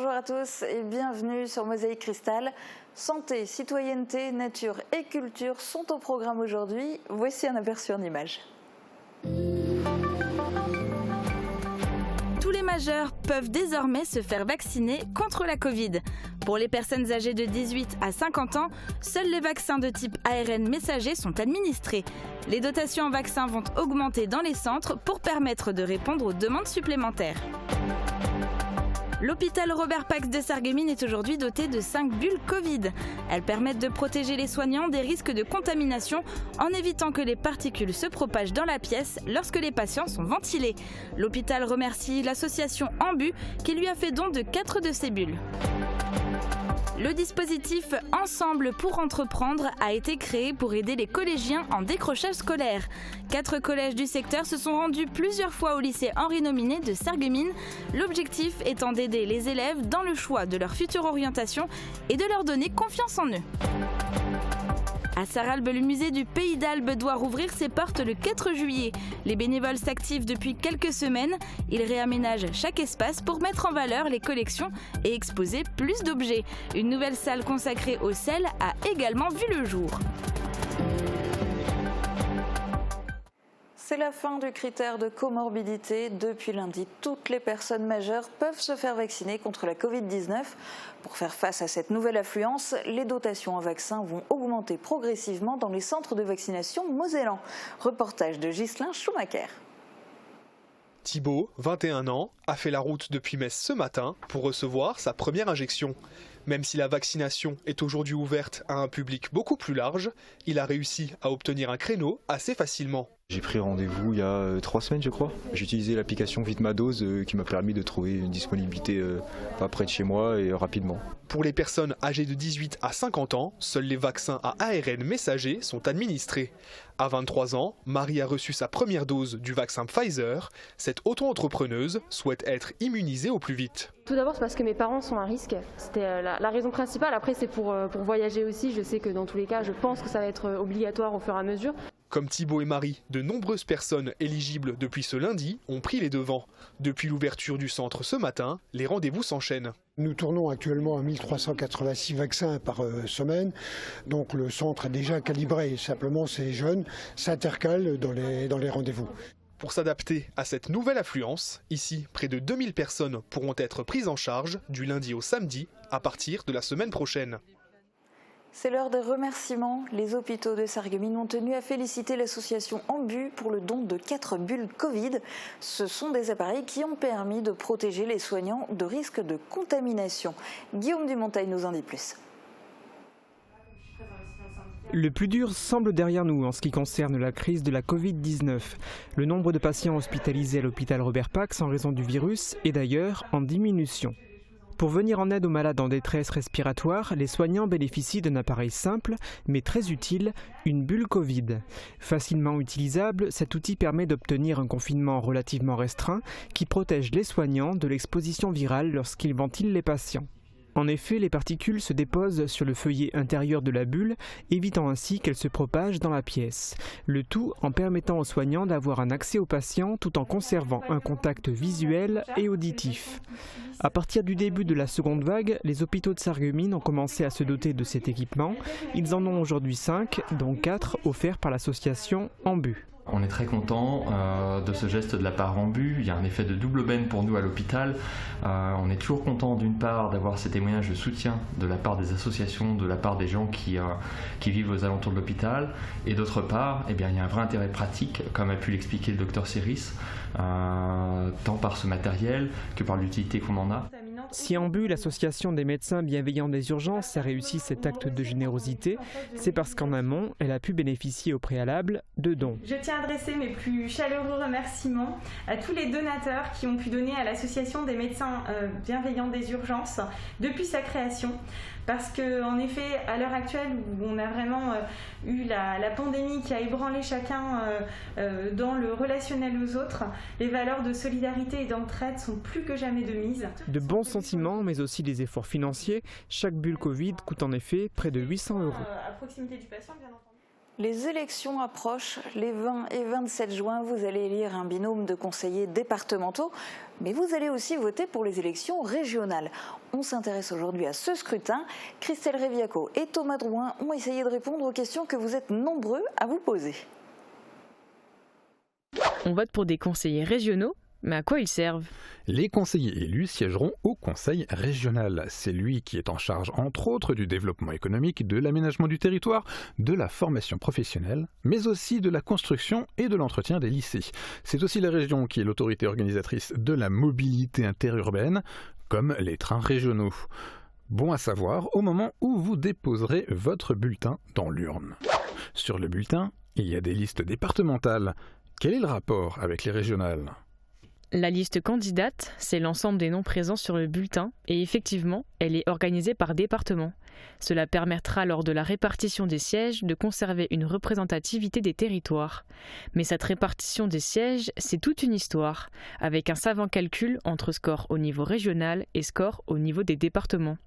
Bonjour à tous et bienvenue sur Mosaïque Cristal. Santé, citoyenneté, nature et culture sont au programme aujourd'hui. Voici un aperçu en images. Tous les majeurs peuvent désormais se faire vacciner contre la Covid. Pour les personnes âgées de 18 à 50 ans, seuls les vaccins de type ARN messager sont administrés. Les dotations en vaccins vont augmenter dans les centres pour permettre de répondre aux demandes supplémentaires. L'hôpital Robert-Pax de Sarreguemines est aujourd'hui doté de 5 bulles Covid. Elles permettent de protéger les soignants des risques de contamination en évitant que les particules se propagent dans la pièce lorsque les patients sont ventilés. L'hôpital remercie l'association Ambu qui lui a fait don de 4 de ces bulles. Le dispositif Ensemble pour entreprendre a été créé pour aider les collégiens en décrochage scolaire. 4 collèges du secteur se sont rendus plusieurs fois au lycée Henri Nominet de Sarreguemines, l'objectif étant d'aider les élèves dans le choix de leur future orientation et de leur donner confiance en eux. À Sarralbe, le musée du Pays d'Albe doit rouvrir ses portes le 4 juillet. Les bénévoles s'activent depuis quelques semaines. Ils réaménagent chaque espace pour mettre en valeur les collections et exposer plus d'objets. Une nouvelle salle consacrée au sel a également vu le jour. C'est la fin du critère de comorbidité. Depuis lundi, toutes les personnes majeures peuvent se faire vacciner contre la Covid-19. Pour faire face à cette nouvelle affluence, les dotations en vaccins vont augmenter progressivement dans les centres de vaccination mosellans. Reportage de Ghislain Schumacher. Thibaut, 21 ans, a fait la route depuis Metz ce matin pour recevoir sa première injection. Même si la vaccination est aujourd'hui ouverte à un public beaucoup plus large, il a réussi à obtenir un créneau assez facilement. J'ai pris rendez-vous il y a 3 semaines je crois. J'ai utilisé l'application Vite ma dose qui m'a permis de trouver une disponibilité pas près de chez moi et rapidement. Pour les personnes âgées de 18 à 50 ans, seuls les vaccins à ARN messager sont administrés. À 23 ans, Marie a reçu sa première dose du vaccin Pfizer. Cette auto-entrepreneuse souhaite être immunisée au plus vite. Tout d'abord, c'est parce que mes parents sont à risque. C'était la raison principale. Après, c'est pour voyager aussi. Je sais que dans tous les cas, je pense que ça va être obligatoire au fur et à mesure. Comme Thibaut et Marie, de nombreuses personnes éligibles depuis ce lundi ont pris les devants. Depuis l'ouverture du centre ce matin, les rendez-vous s'enchaînent. Nous tournons actuellement à 1386 vaccins par semaine, donc le centre est déjà calibré. Simplement, ces jeunes s'intercalent dans les rendez-vous. Pour s'adapter à cette nouvelle affluence, ici, près de 2000 personnes pourront être prises en charge du lundi au samedi à partir de la semaine prochaine. C'est l'heure des remerciements. Les hôpitaux de Sarreguemines ont tenu à féliciter l'association Ambu pour le don de 4 bulles Covid. Ce sont des appareils qui ont permis de protéger les soignants de risques de contamination. Guillaume Dumontail nous en dit plus. Le plus dur semble derrière nous en ce qui concerne la crise de la Covid-19. Le nombre de patients hospitalisés à l'hôpital Robert-Pax en raison du virus est d'ailleurs en diminution. Pour venir en aide aux malades en détresse respiratoire, les soignants bénéficient d'un appareil simple mais très utile, une bulle Covid. Facilement utilisable, cet outil permet d'obtenir un confinement relativement restreint qui protège les soignants de l'exposition virale lorsqu'ils ventilent les patients. En effet, les particules se déposent sur le feuillet intérieur de la bulle, évitant ainsi qu'elles se propagent dans la pièce. Le tout en permettant aux soignants d'avoir un accès aux patients tout en conservant un contact visuel et auditif. À partir du début de la seconde vague, les hôpitaux de Sarreguemines ont commencé à se doter de cet équipement. Ils en ont aujourd'hui 5, dont 4 offerts par l'association Ambu. On est très content de ce geste de la part Ambu. Il y a un effet de double aubaine pour nous à l'hôpital. On est toujours content d'une part d'avoir ces témoignages de soutien de la part des associations, de la part des gens qui vivent aux alentours de l'hôpital. Et d'autre part, il y a un vrai intérêt pratique, comme a pu l'expliquer le docteur Céris, tant par ce matériel que par l'utilité qu'on en a. Si Ambu, l'association des médecins bienveillants des urgences, a réussi cet acte de générosité, c'est parce qu'en amont, elle a pu bénéficier au préalable de dons. Je tiens à adresser mes plus chaleureux remerciemons à tous les donateurs qui ont pu donner à l'association des médecins bienveillants des urgences depuis sa création. Parce qu'en effet, à l'heure actuelle où on a vraiment eu la pandémie qui a ébranlé chacun dans le relationnel aux autres, les valeurs de solidarité et d'entraide sont plus que jamais de mise. De bons sentiments, mais aussi des efforts financiers, chaque bulle Covid coûte en effet près de 800 €. À proximité du patient, bien entendu. Les élections approchent. Les 20 et 27 juin, vous allez élire un binôme de conseillers départementaux, mais vous allez aussi voter pour les élections régionales. On s'intéresse aujourd'hui à ce scrutin. Christelle Réviaco et Thomas Drouin ont essayé de répondre aux questions que vous êtes nombreux à vous poser. On vote pour des conseillers régionaux, mais à quoi ils servent ? Les conseillers élus siégeront au conseil régional. C'est lui qui est en charge, entre autres, du développement économique, de l'aménagement du territoire, de la formation professionnelle, mais aussi de la construction et de l'entretien des lycées. C'est aussi la région qui est l'autorité organisatrice de la mobilité interurbaine, comme les trains régionaux. Bon à savoir au moment où vous déposerez votre bulletin dans l'urne. Sur le bulletin, il y a des listes départementales. Quel est le rapport avec les régionales ? La liste candidate, c'est l'ensemble des noms présents sur le bulletin et effectivement, elle est organisée par département. Cela permettra lors de la répartition des sièges de conserver une représentativité des territoires. Mais cette répartition des sièges, c'est toute une histoire, avec un savant calcul entre score au niveau régional et score au niveau des départements.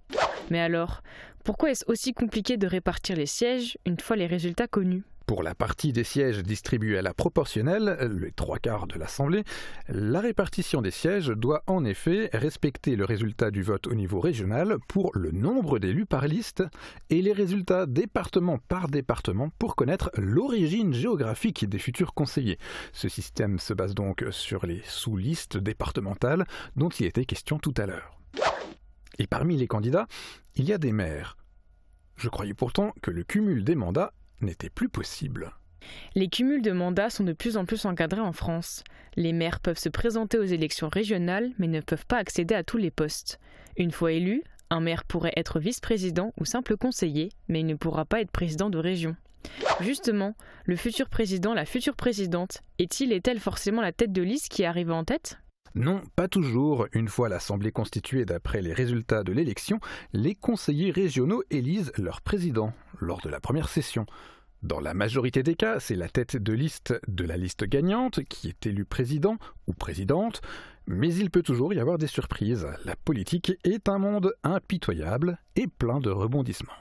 Mais alors, pourquoi est-ce aussi compliqué de répartir les sièges une fois les résultats connus ? Pour la partie des sièges distribués à la proportionnelle, les 3/4 de l'Assemblée, la répartition des sièges doit en effet respecter le résultat du vote au niveau régional pour le nombre d'élus par liste et les résultats département par département pour connaître l'origine géographique des futurs conseillers. Ce système se base donc sur les sous-listes départementales dont il était question tout à l'heure. Et parmi les candidats, il y a des maires. Je croyais pourtant que le cumul des mandats n'était plus possible. Les cumuls de mandats sont de plus en plus encadrés en France. Les maires peuvent se présenter aux élections régionales, mais ne peuvent pas accéder à tous les postes. Une fois élu, un maire pourrait être vice-président ou simple conseiller, mais il ne pourra pas être président de région. Justement, le futur président, la future présidente, est-elle forcément la tête de liste qui arrive en tête ? Non, pas toujours. Une fois l'Assemblée constituée d'après les résultats de l'élection, les conseillers régionaux élisent leur président lors de la première session. Dans la majorité des cas, c'est la tête de liste de la liste gagnante qui est élu président ou présidente, mais il peut toujours y avoir des surprises. La politique est un monde impitoyable et plein de rebondissements.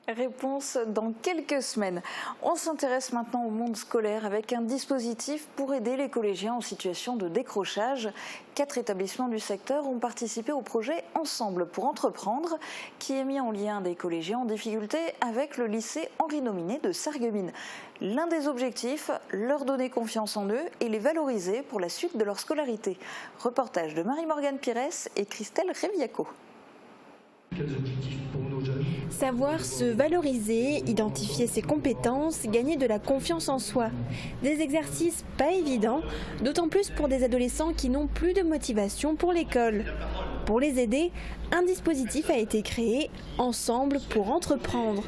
Réponse dans quelques semaines. On s'intéresse maintenant au monde scolaire avec un dispositif pour aider les collégiens en situation de décrochage. 4 établissements du secteur ont participé au projet Ensemble pour entreprendre, qui est mis en lien des collégiens en difficulté avec le lycée Henri Nominé de Sarreguemines. L'un des objectifs, leur donner confiance en eux et les valoriser pour la suite de leur scolarité. Reportage de Marie-Morgane Pires et Christelle Réviaco. Quels objectifs pour nos jeunes ? Savoir se valoriser, identifier ses compétences, gagner de la confiance en soi. Des exercices pas évidents, d'autant plus pour des adolescents qui n'ont plus de motivation pour l'école. Pour les aider, un dispositif a été créé, Ensemble pour entreprendre.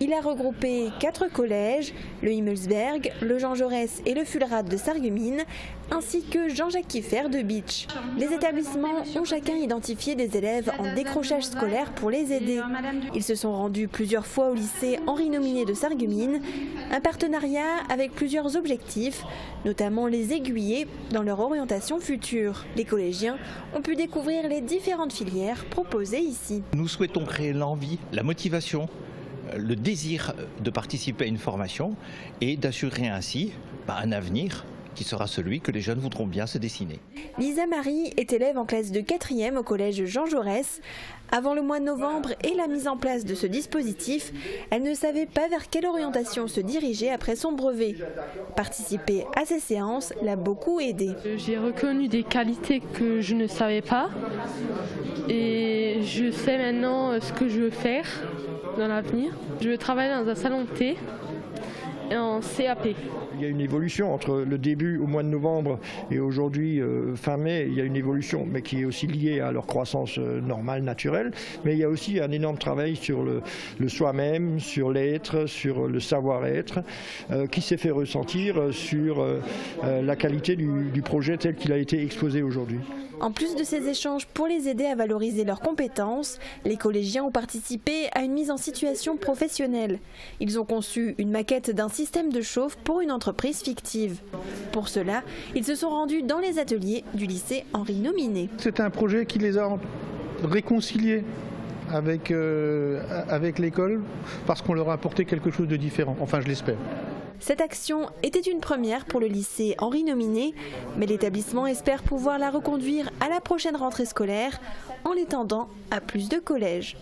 Il a regroupé 4 collèges, le Himmelsberg, le Jean Jaurès et le Fulrad de Sarreguemines, ainsi que Jean-Jacques Kieffer de Beach. Les établissements ont chacun identifié des élèves en décrochage scolaire pour les aider. Ils se sont rendus plusieurs fois au lycée Henri Nominé de Sarreguemines, un partenariat avec plusieurs objectifs, notamment les aiguiller dans leur orientation future. Les collégiens ont pu découvrir les différentes filières proposées ici. Nous souhaitons créer l'envie, la motivation, le désir de participer à une formation et d'assurer ainsi un avenir qui sera celui que les jeunes voudront bien se dessiner. Lisa Marie est élève en classe de 4e au collège Jean Jaurès. Avant le mois de novembre et la mise en place de ce dispositif, elle ne savait pas vers quelle orientation se diriger après son brevet. Participer à ces séances l'a beaucoup aidée. J'ai reconnu des qualités que je ne savais pas et je sais maintenant ce que je veux faire dans l'avenir. Je veux travailler dans un salon de thé et en CAP. Il y a une évolution entre le début au mois de novembre et aujourd'hui fin mai. Il y a une évolution, mais qui est aussi liée à leur croissance normale, naturelle. Mais il y a aussi un énorme travail sur le soi-même, sur l'être, sur le savoir-être, qui s'est fait ressentir sur la qualité du projet tel qu'il a été exposé aujourd'hui. En plus de ces échanges pour les aider à valoriser leurs compétences, les collégiens ont participé à une mise en situation professionnelle. Ils ont conçu une maquette d'un système de chauffe pour une entreprise fictive. Pour cela, ils se sont rendus dans les ateliers du lycée Henri Nominé. C'est un projet qui les a réconciliés avec l'école parce qu'on leur a apporté quelque chose de différent. Enfin, je l'espère. Cette action était une première pour le lycée Henri Nominé, mais l'établissement espère pouvoir la reconduire à la prochaine rentrée scolaire en l'étendant à plus de collèges.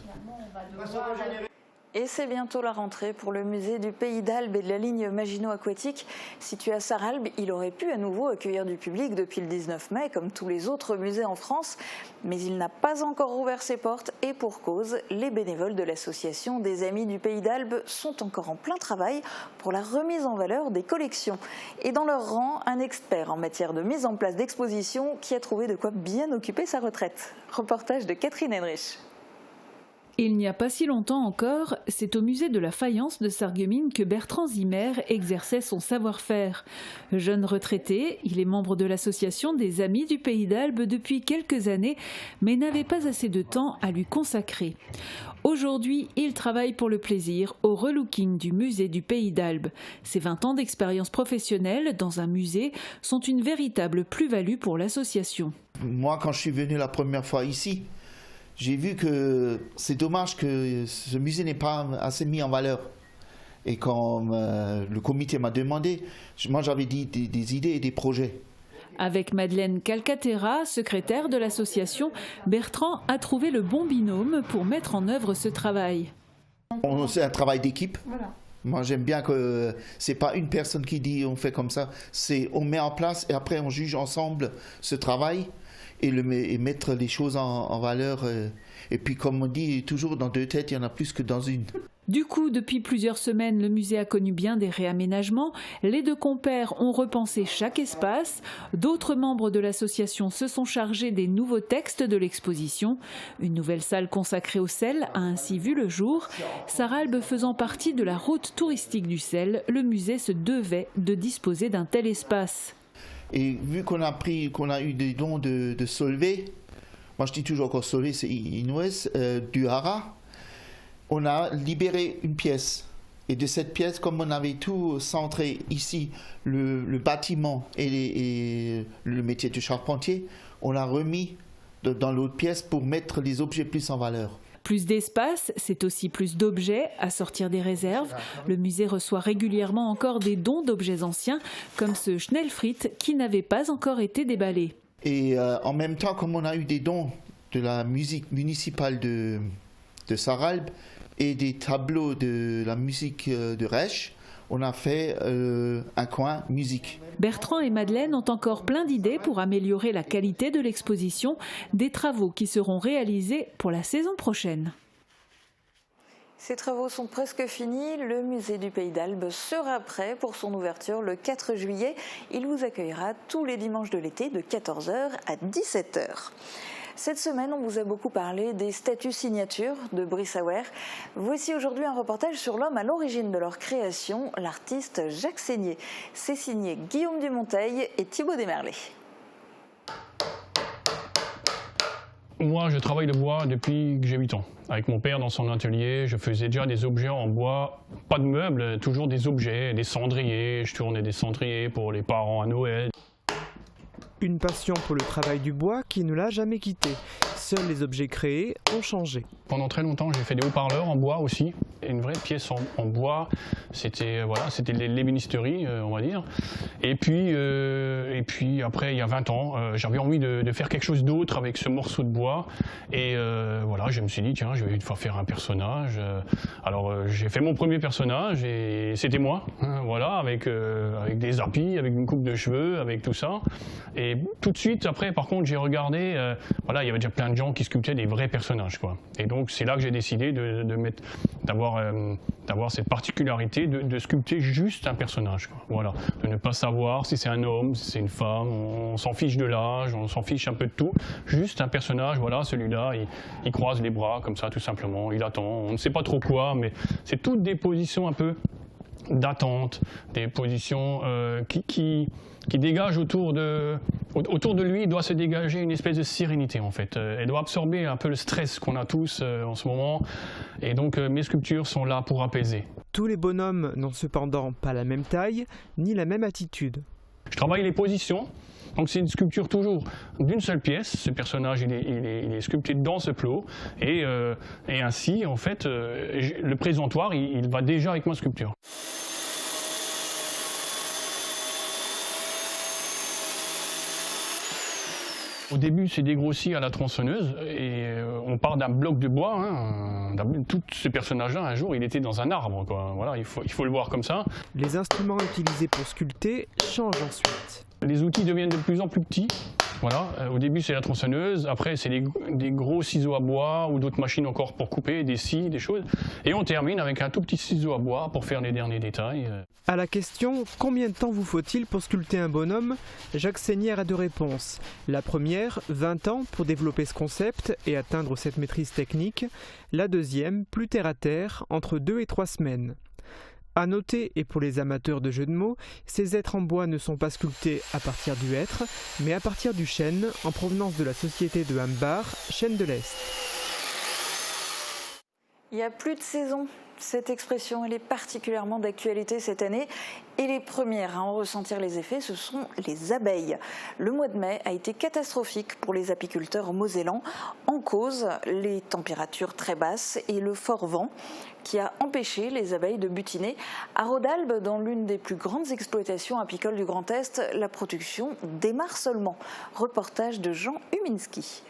Et c'est bientôt la rentrée pour le musée du Pays d'Albe et de la ligne Maginot Aquatique. Situé à Sarralbe, il aurait pu à nouveau accueillir du public depuis le 19 mai, comme tous les autres musées en France. Mais il n'a pas encore rouvert ses portes et pour cause, les bénévoles de l'association des Amis du Pays d'Albe sont encore en plein travail pour la remise en valeur des collections. Et dans leur rang, un expert en matière de mise en place d'expositions qui a trouvé de quoi bien occuper sa retraite. Reportage de Catherine Henrich. Il n'y a pas si longtemps encore, c'est au musée de la faïence de Sarreguemines que Bertrand Zimmer exerçait son savoir-faire. Jeune retraité, il est membre de l'association des Amis du Pays d'Albe depuis quelques années, mais n'avait pas assez de temps à lui consacrer. Aujourd'hui, il travaille pour le plaisir au relooking du musée du Pays d'Albe. Ses 20 ans d'expérience professionnelle dans un musée sont une véritable plus-value pour l'association. Moi, quand je suis venu la première fois ici, j'ai vu que c'est dommage que ce musée n'est pas assez mis en valeur. Et quand le comité m'a demandé, moi j'avais dit des idées et des projets. Avec Madeleine Calcaterra, secrétaire de l'association, Bertrand a trouvé le bon binôme pour mettre en œuvre ce travail. C'est un travail d'équipe. Voilà. Moi j'aime bien que c'est pas une personne qui dit on fait comme ça, c'est on met en place et après on juge ensemble ce travail. Et mettre les choses en valeur. Et puis comme on dit, toujours dans deux têtes, il y en a plus que dans une. Du coup, depuis plusieurs semaines, le musée a connu bien des réaménagements. Les deux compères ont repensé chaque espace. D'autres membres de l'association se sont chargés des nouveaux textes de l'exposition. Une nouvelle salle consacrée au sel a ainsi vu le jour. Sarralbe faisant partie de la route touristique du sel, le musée se devait de disposer d'un tel espace. Et vu qu'on a eu des dons de Solvay, moi je dis toujours que Solvay c'est Inouès, du Hara, on a libéré une pièce. Et de cette pièce, comme on avait tout centré ici, le bâtiment et le métier de charpentier, on l'a remis dans l'autre pièce pour mettre les objets plus en valeur. Plus d'espace, c'est aussi plus d'objets à sortir des réserves. Le musée reçoit régulièrement encore des dons d'objets anciens, comme ce Schnellfrit qui n'avait pas encore été déballé. Et en même temps, comme on a eu des dons de la musique municipale de Sarralbe et des tableaux de la musique de Resch, on a fait un coin musique. Bertrand et Madeleine ont encore plein d'idées pour améliorer la qualité de l'exposition, des travaux qui seront réalisés pour la saison prochaine. Ces travaux sont presque finis. Le musée du Pays d'Albe sera prêt pour son ouverture le 4 juillet. Il vous accueillera tous les dimanches de l'été de 14h à 17h. Cette semaine, on vous a beaucoup parlé des statues signatures de Brice Auer. Voici aujourd'hui un reportage sur l'homme à l'origine de leur création, l'artiste Jacques Seigné. C'est signé Guillaume Dumonteil et Thibaut Desmerlet. Moi, je travaille le bois depuis que j'ai 8 ans. Avec mon père dans son atelier, je faisais déjà des objets en bois, pas de meubles, toujours des objets, des cendriers. Je tournais des cendriers pour les parents à Noël. Une passion pour le travail du bois qui ne l'a jamais quitté. Seuls les objets créés ont changé. Pendant très longtemps, j'ai fait des haut-parleurs en bois aussi. Une vraie pièce en bois, c'était l'ébénisterie, on va dire. Et puis après, il y a 20 ans, j'avais envie de faire quelque chose d'autre avec ce morceau de bois. Et voilà, je me suis dit, tiens, je vais une fois faire un personnage. Alors j'ai fait mon premier personnage et c'était moi, hein, voilà, avec des appuis, avec une coupe de cheveux, avec tout ça. Et tout de suite, après, par contre, j'ai regardé, voilà, il y avait déjà plein de gens qui sculptaient des vrais personnages, quoi. Et donc, c'est là que j'ai décidé d'avoir cette particularité de sculpter juste un personnage, quoi. Voilà, de ne pas savoir si c'est un homme, si c'est une femme, on s'en fiche de l'âge, on s'en fiche un peu de tout. Juste un personnage, voilà, celui-là, il croise les bras comme ça, tout simplement, il attend, on ne sait pas trop quoi, mais c'est toutes des positions un peu d'attente, des positions qui dégagent autour de lui, il doit se dégager une espèce de sérénité en fait. Elle doit absorber un peu le stress qu'on a tous en ce moment. Et donc mes sculptures sont là pour apaiser. Tous les bonhommes n'ont cependant pas la même taille, ni la même attitude. Je travaille les positions. Donc c'est une sculpture toujours d'une seule pièce. Ce personnage il est sculpté dans ce plot et ainsi en fait le présentoir il va déjà avec ma sculpture. Au début, c'est dégrossi à la tronçonneuse et on part d'un bloc de bois. Tous ces personnages-là, un jour, il était dans un arbre, quoi. Voilà, il faut le voir comme ça. Les instruments utilisés pour sculpter changent ensuite. Les outils deviennent de plus en plus petits. Voilà. Au début, c'est la tronçonneuse. Après, c'est des gros ciseaux à bois ou d'autres machines encore pour couper, des scies, des choses. Et on termine avec un tout petit ciseau à bois pour faire les derniers détails. À la question « Combien de temps vous faut-il pour sculpter un bonhomme ?», Jacques Seignière a deux réponses. La première, 20 ans pour développer ce concept et atteindre cette maîtrise technique. La deuxième, plus terre à terre, entre 2 et 3 semaines. À noter, et pour les amateurs de jeux de mots, ces êtres en bois ne sont pas sculptés à partir du hêtre, mais à partir du chêne, en provenance de la société de Hambar, Chêne de l'Est. Il n'y a plus de saison. Cette expression, elle est particulièrement d'actualité cette année. Et les premières à en ressentir les effets, ce sont les abeilles. Le mois de mai a été catastrophique pour les apiculteurs mosellans. En cause, les températures très basses et le fort vent qui a empêché les abeilles de butiner. À Rodalbe, dans l'une des plus grandes exploitations apicoles du Grand Est, la production démarre seulement. Reportage de Jean Huminski.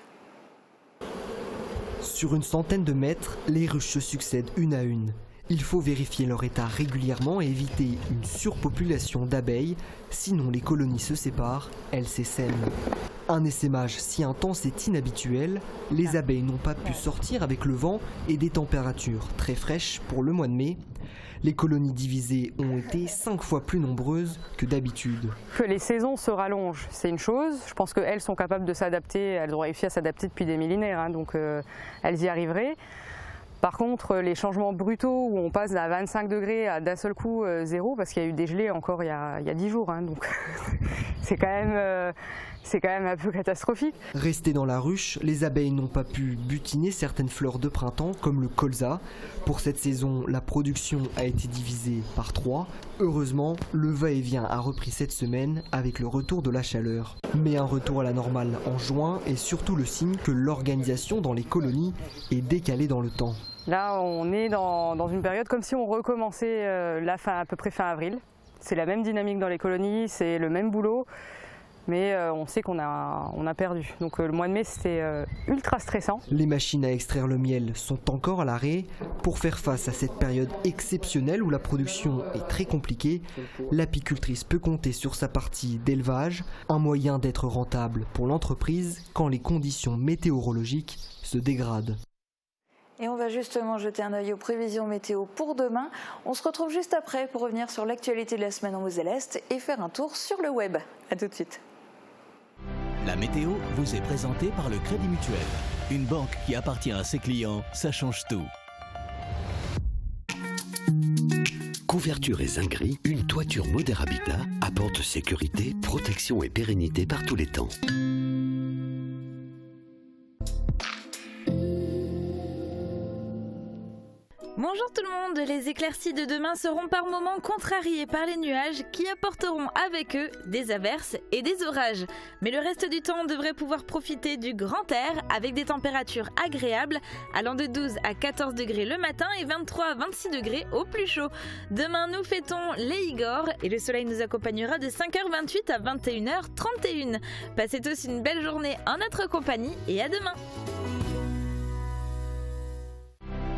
Sur une centaine de mètres, les ruches se succèdent une à une. Il faut vérifier leur état régulièrement et éviter une surpopulation d'abeilles, sinon les colonies se séparent, elles s'essaiment. Un essaimage si intense est inhabituel, les abeilles n'ont pas pu sortir avec le vent et des températures très fraîches pour le mois de mai. Les colonies divisées ont été 5 fois plus nombreuses que d'habitude. Que les saisons se rallongent, c'est une chose. Je pense qu'elles sont capables de s'adapter, elles ont réussi à s'adapter depuis des millénaires, donc elles y arriveraient. Par contre, les changements brutaux où on passe à 25 degrés à d'un seul coup 0, parce qu'il y a eu des gelées encore il y a 10 jours, donc c'est quand même un peu catastrophique. Restées dans la ruche, les abeilles n'ont pas pu butiner certaines fleurs de printemps comme le colza. Pour cette saison, la production a été divisée par 3. Heureusement, le va-et-vient a repris cette semaine avec le retour de la chaleur. Mais un retour à la normale en juin est surtout le signe que l'organisation dans les colonies est décalée dans le temps. Là, on est dans une période comme si on recommençait à peu près fin avril. C'est la même dynamique dans les colonies, c'est le même boulot. Mais on sait qu'on a perdu. Donc le mois de mai, c'était ultra stressant. Les machines à extraire le miel sont encore à l'arrêt. Pour faire face à cette période exceptionnelle où la production est très compliquée, l'apicultrice peut compter sur sa partie d'élevage, un moyen d'être rentable pour l'entreprise quand les conditions météorologiques se dégradent. Et on va justement jeter un œil aux prévisions météo pour demain. On se retrouve juste après pour revenir sur l'actualité de la semaine en Moselle-Est et faire un tour sur le web. A tout de suite. La météo vous est présentée par le Crédit Mutuel. Une banque qui appartient à ses clients, ça change tout. Couverture et zinguerie, une toiture Moder Habitat apporte sécurité, protection et pérennité par tous les temps. Bonjour tout le monde, les éclaircies de demain seront par moments contrariées par les nuages qui apporteront avec eux des averses et des orages. Mais le reste du temps, on devrait pouvoir profiter du grand air avec des températures agréables allant de 12 à 14 degrés le matin et 23 à 26 degrés au plus chaud. Demain, nous fêtons les Igor et le soleil nous accompagnera de 5h28 à 21h31. Passez tous une belle journée en notre compagnie et à demain.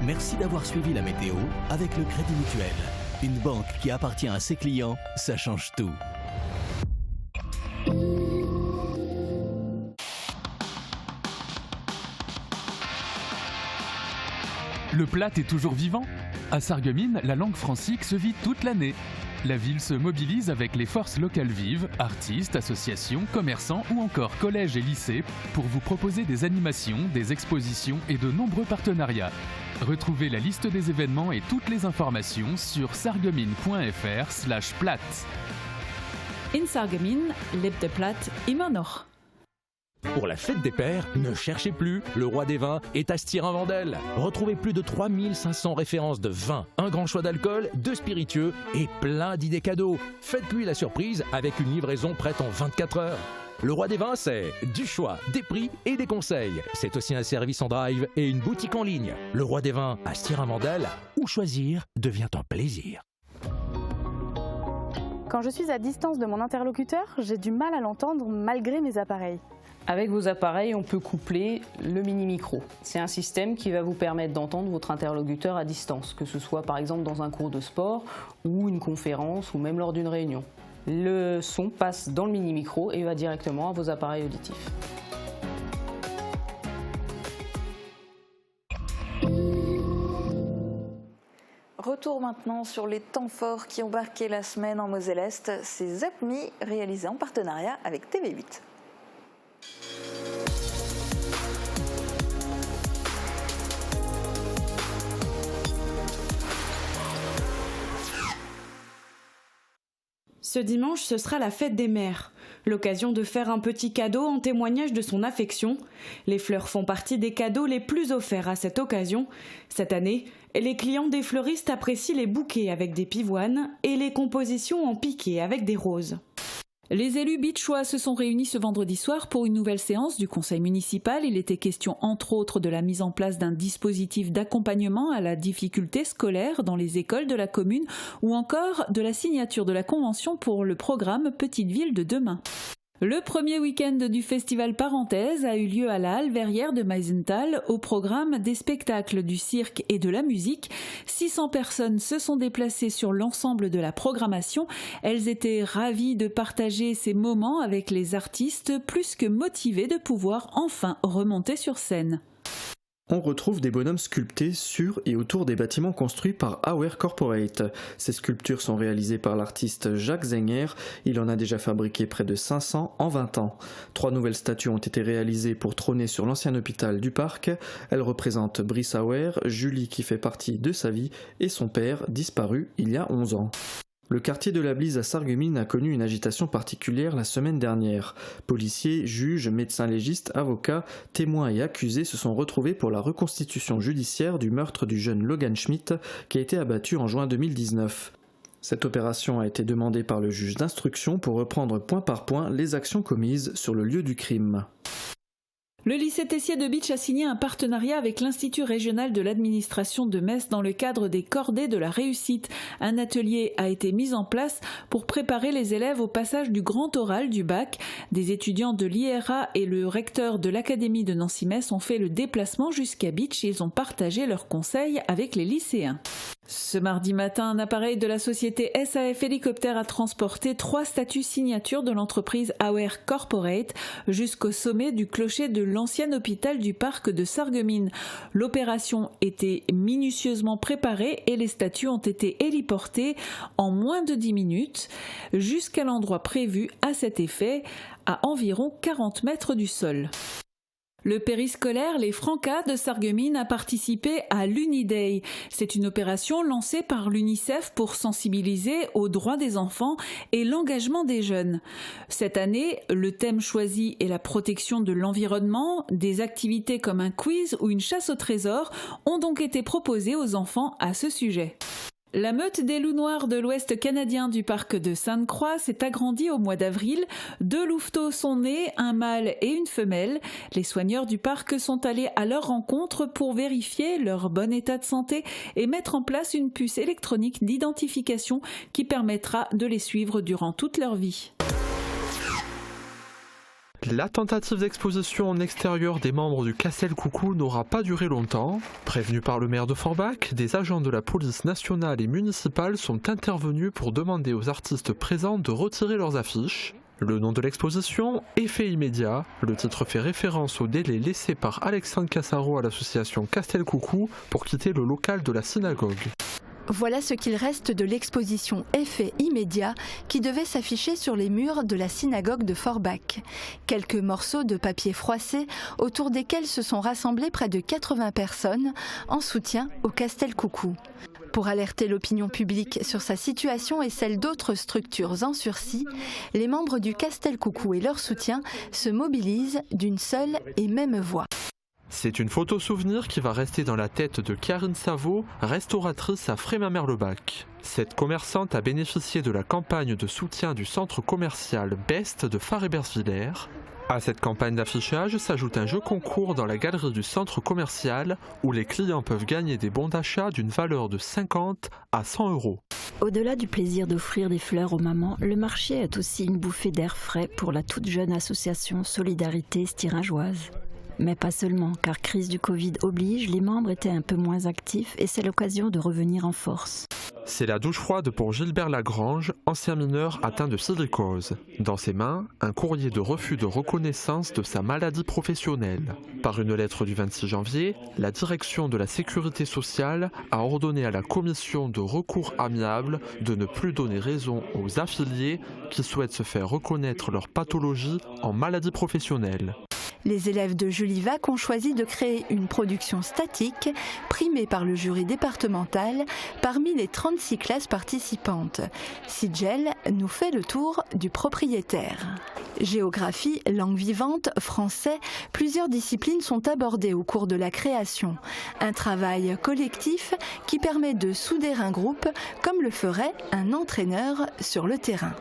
Merci d'avoir suivi la météo avec le Crédit Mutuel. Une banque qui appartient à ses clients, ça change tout. Le Platte est toujours vivant. À Sarreguemines, la langue francique se vit toute l'année. La ville se mobilise avec les forces locales vives, artistes, associations, commerçants ou encore collèges et lycées pour vous proposer des animations, des expositions et de nombreux partenariats. Retrouvez la liste des événements et toutes les informations sur sarreguemines.fr/platt. In Sarreguemines lebt der Platt immer noch. Pour la fête des pères, ne cherchez plus, le roi des vins est à Stirin-Wendel. Retrouvez plus de 3500 références de vins, un grand choix d'alcool, de spiritueux et plein d'idées cadeaux. Faites-lui la surprise avec une livraison prête en 24 heures. Le roi des vins, c'est du choix, des prix et des conseils. C'est aussi un service en drive et une boutique en ligne. Le roi des vins à Stirin-Wendel, où choisir devient un plaisir. Quand je suis à distance de mon interlocuteur, j'ai du mal à l'entendre malgré mes appareils. Avec vos appareils, on peut coupler le mini-micro. C'est un système qui va vous permettre d'entendre votre interlocuteur à distance, que ce soit par exemple dans un cours de sport ou une conférence ou même lors d'une réunion. Le son passe dans le mini-micro et va directement à vos appareils auditifs. Retour maintenant sur les temps forts qui ont marqué la semaine en Moselle-Est. C'est ZapMe, réalisé en partenariat avec TV8. Ce dimanche, ce sera la fête des mères. L'occasion de faire un petit cadeau en témoignage de son affection. Les fleurs font partie des cadeaux les plus offerts à cette occasion. Cette année, les clients des fleuristes apprécient les bouquets avec des pivoines et les compositions en piqué avec des roses. Les élus bitchois se sont réunis ce vendredi soir pour une nouvelle séance du conseil municipal. Il était question entre autres de la mise en place d'un dispositif d'accompagnement à la difficulté scolaire dans les écoles de la commune ou encore de la signature de la convention pour le programme Petite Ville de demain. Le premier week-end du festival Parenthèse a eu lieu à la Halle Verrière de Meisenthal au programme des spectacles, du cirque et de la musique. 600 personnes se sont déplacées sur l'ensemble de la programmation. Elles étaient ravies de partager ces moments avec les artistes, plus que motivées de pouvoir enfin remonter sur scène. On retrouve des bonhommes sculptés sur et autour des bâtiments construits par Auer Corporate. Ces sculptures sont réalisées par l'artiste Jacques Zenger. Il en a déjà fabriqué près de 500 en 20 ans. 3 nouvelles statues ont été réalisées pour trôner sur l'ancien hôpital du parc. Elles représentent Brice Auer, Julie qui fait partie de sa vie, et son père, disparu il y a 11 ans. Le quartier de la Blise à Sarreguemines a connu une agitation particulière la semaine dernière. Policiers, juges, médecins légistes, avocats, témoins et accusés se sont retrouvés pour la reconstitution judiciaire du meurtre du jeune Logan Schmidt qui a été abattu en juin 2019. Cette opération a été demandée par le juge d'instruction pour reprendre point par point les actions commises sur le lieu du crime. Le lycée Tessier de Bitche a signé un partenariat avec l'Institut régional de l'administration de Metz dans le cadre des Cordées de la réussite. Un atelier a été mis en place pour préparer les élèves au passage du grand oral du bac. Des étudiants de l'IRA et le recteur de l'Académie de Nancy-Metz ont fait le déplacement jusqu'à Bitche. Ils ont partagé leurs conseils avec les lycéens. Ce mardi matin, un appareil de la société SAF Hélicoptère a transporté 3 statues signatures de l'entreprise Auer Corporate jusqu'au sommet du clocher de l'ancien hôpital du parc de Sarreguemines. L'opération était minutieusement préparée et les statues ont été héliportées en moins de 10 minutes jusqu'à l'endroit prévu à cet effet, à environ 40 mètres du sol. Le périscolaire Les Francas de Sarreguemines a participé à l'Uniday. C'est une opération lancée par l'UNICEF pour sensibiliser aux droits des enfants et l'engagement des jeunes. Cette année, le thème choisi est la protection de l'environnement. Des activités comme un quiz ou une chasse au trésor ont donc été proposées aux enfants à ce sujet. La meute des loups noirs de l'ouest canadien du parc de Sainte-Croix s'est agrandie au mois d'avril. 2 louveteaux sont nés, un mâle et une femelle. Les soigneurs du parc sont allés à leur rencontre pour vérifier leur bon état de santé et mettre en place une puce électronique d'identification qui permettra de les suivre durant toute leur vie. La tentative d'exposition en extérieur des membres du Castel Coucou n'aura pas duré longtemps. Prévenus par le maire de Forbach, des agents de la police nationale et municipale sont intervenus pour demander aux artistes présents de retirer leurs affiches. Le nom de l'exposition, Effet immédiat. Le titre fait référence au délai laissé par Alexandre Cassaro à l'association Castel Coucou pour quitter le local de la synagogue. Voilà ce qu'il reste de l'exposition Effet immédiat qui devait s'afficher sur les murs de la synagogue de Forbach. Quelques morceaux de papier froissé autour desquels se sont rassemblées près de 80 personnes en soutien au Castelcucou. Pour alerter l'opinion publique sur sa situation et celle d'autres structures en sursis, les membres du Castelcucou et leur soutien se mobilisent d'une seule et même voix. C'est une photo souvenir qui va rester dans la tête de Karine Savot, restauratrice à Frémamer-le-Bac. Cette commerçante a bénéficié de la campagne de soutien du centre commercial Best de Fars-Ebersviller. À cette campagne d'affichage s'ajoute un jeu concours dans la galerie du centre commercial où les clients peuvent gagner des bons d'achat d'une valeur de 50 à 100 €. Au-delà du plaisir d'offrir des fleurs aux mamans, le marché est aussi une bouffée d'air frais pour la toute jeune association Solidarité Stiringeoise. Mais pas seulement, car crise du Covid oblige, les membres étaient un peu moins actifs et c'est l'occasion de revenir en force. C'est la douche froide pour Gilbert Lagrange, ancien mineur atteint de silicose. Dans ses mains, un courrier de refus de reconnaissance de sa maladie professionnelle. Par une lettre du 26 janvier, la direction de la Sécurité sociale a ordonné à la commission de recours amiable de ne plus donner raison aux affiliés qui souhaitent se faire reconnaître leur pathologie en maladie professionnelle. Les élèves de Julivac ont choisi de créer une production statique, primée par le jury départemental, parmi les 36 classes participantes. Sidgel nous fait le tour du propriétaire. Géographie, langue vivante, français, plusieurs disciplines sont abordées au cours de la création. Un travail collectif qui permet de souder un groupe comme le ferait un entraîneur sur le terrain.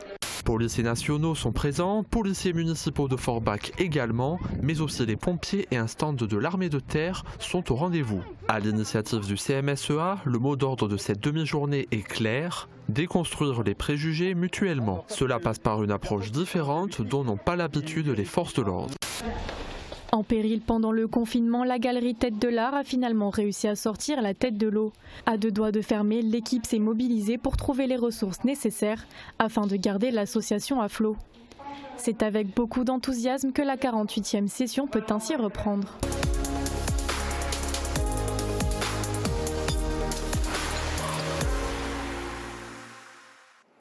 Policiers nationaux sont présents, policiers municipaux de Forbach également, mais aussi les pompiers et un stand de l'armée de terre sont au rendez-vous. À l'initiative du CMSEA, le mot d'ordre de cette demi-journée est clair, déconstruire les préjugés mutuellement. Cela passe par une approche différente dont n'ont pas l'habitude les forces de l'ordre. En péril pendant le confinement, la galerie Tête de l'Art a finalement réussi à sortir la tête de l'eau. À deux doigts de fermer, l'équipe s'est mobilisée pour trouver les ressources nécessaires afin de garder l'association à flot. C'est avec beaucoup d'enthousiasme que la 48e session peut ainsi reprendre.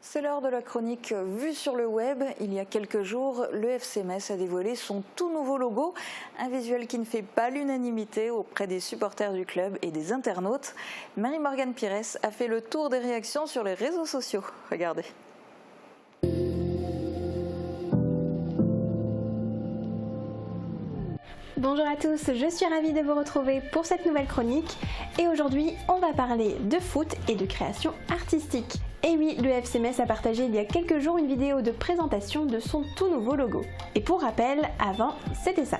C'est l'heure de la chronique vue sur le web. Il y a quelques jours, le FC Metz a dévoilé son tout nouveau logo, un visuel qui ne fait pas l'unanimité auprès des supporters du club et des internautes. Marie-Morgane Pires a fait le tour des réactions sur les réseaux sociaux. Regardez. Bonjour à tous, je suis ravie de vous retrouver pour cette nouvelle chronique et aujourd'hui on va parler de foot et de création artistique. Et oui, le FC Metz a partagé il y a quelques jours une vidéo de présentation de son tout nouveau logo. Et pour rappel, avant c'était ça.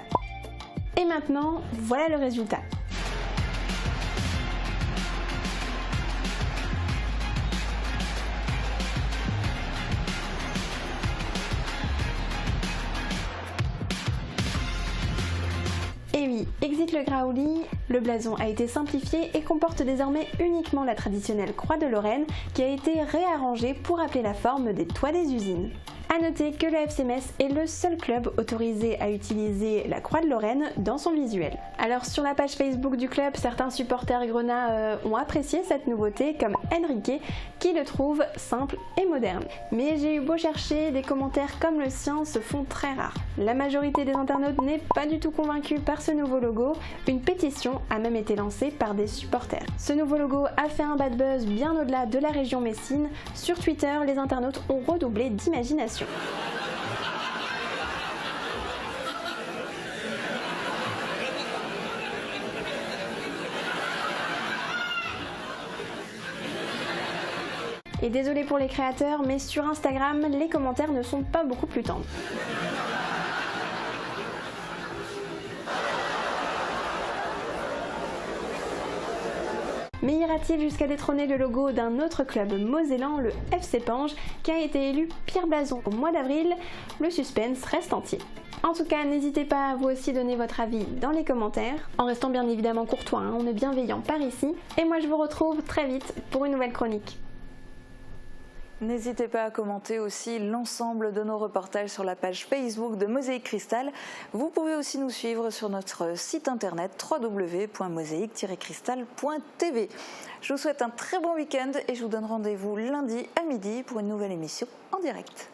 Et maintenant, voilà le résultat. Et oui, exit le Graouli, le blason a été simplifié et comporte désormais uniquement la traditionnelle croix de Lorraine qui a été réarrangée pour rappeler la forme des toits des usines. A noter que le FC Metz est le seul club autorisé à utiliser la croix de Lorraine dans son visuel. Alors sur la page Facebook du club, certains supporters grenats ont apprécié cette nouveauté comme Enrique qui le trouve simple et moderne. Mais j'ai eu beau chercher, des commentaires comme le sien se font très rares. La majorité des internautes n'est pas du tout convaincue par ce nouveau logo. Une pétition a même été lancée par des supporters. Ce nouveau logo a fait un bad buzz bien au-delà de la région messine. Sur Twitter, les internautes ont redoublé d'imagination. Et désolé pour les créateurs, mais sur Instagram, les commentaires ne sont pas beaucoup plus tendres. Mais ira-t-il jusqu'à détrôner le logo d'un autre club mosellan, le FC Pange, qui a été élu pire blason au mois d'avril? Le suspense reste entier. En tout cas, n'hésitez pas à vous aussi donner votre avis dans les commentaires, en restant bien évidemment courtois, on est bienveillant par ici. Et moi je vous retrouve très vite pour une nouvelle chronique. N'hésitez pas à commenter aussi l'ensemble de nos reportages sur la page Facebook de Mosaïque Cristal. Vous pouvez aussi nous suivre sur notre site internet www.mosaïque-cristal.tv. Je vous souhaite un très bon week-end et je vous donne rendez-vous lundi à midi pour une nouvelle émission en direct.